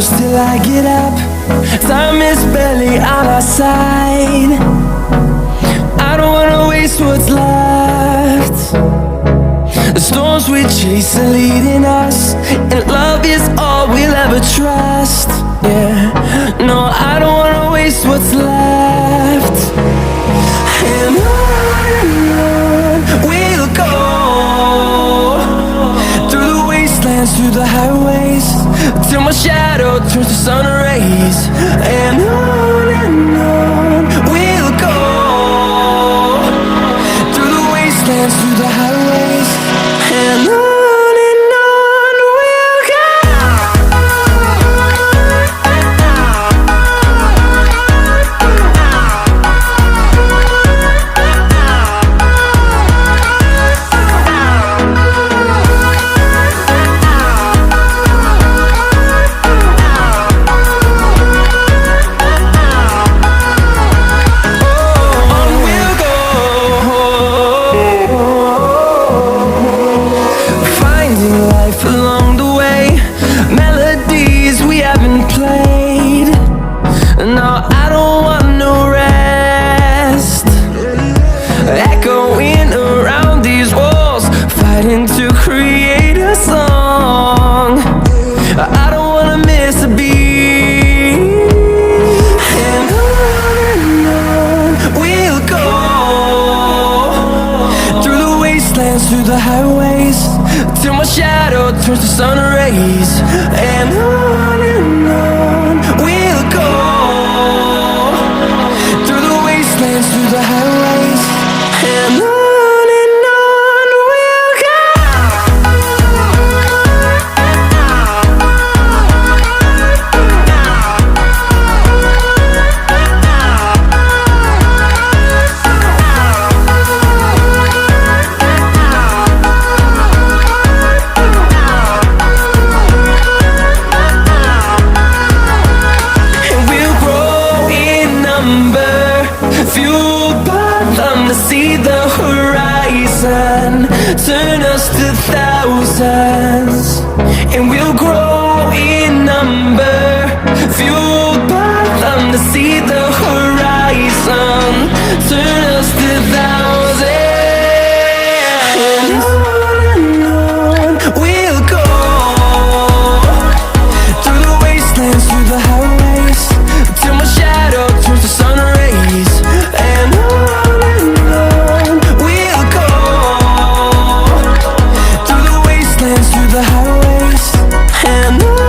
close till I get up. Time is barely on our side. I don't wanna waste what's left. The storms we chase are leading us, and love is all we'll ever trust. Yeah, no, I don't wanna waste what's left. And on we'll go, through the wastelands, through the highways, till my shadow turns to sun rays. And on we'll go, through the wastelands, through the highways, and on we'll go. Along the way, melodies we haven't played. No, I don't want no rest. Echoing around these walls, fighting to create a song. I don't wanna miss a beat. And on we'll go, through the wastelands, through the highways, till my shadow turns to sun rays. And on we'll go, through the wastelands, through the highways, and on we'll go. Fueled by them to see the horizon, turn us to thousands, and we'll grow in number. Fueled by them to see the horizon, turn us to thousands, and on we'll go, through the wastelands, through the highways, till my shadow turns to sun rays. And on we'll go, through the wastelands, through the highways, and on.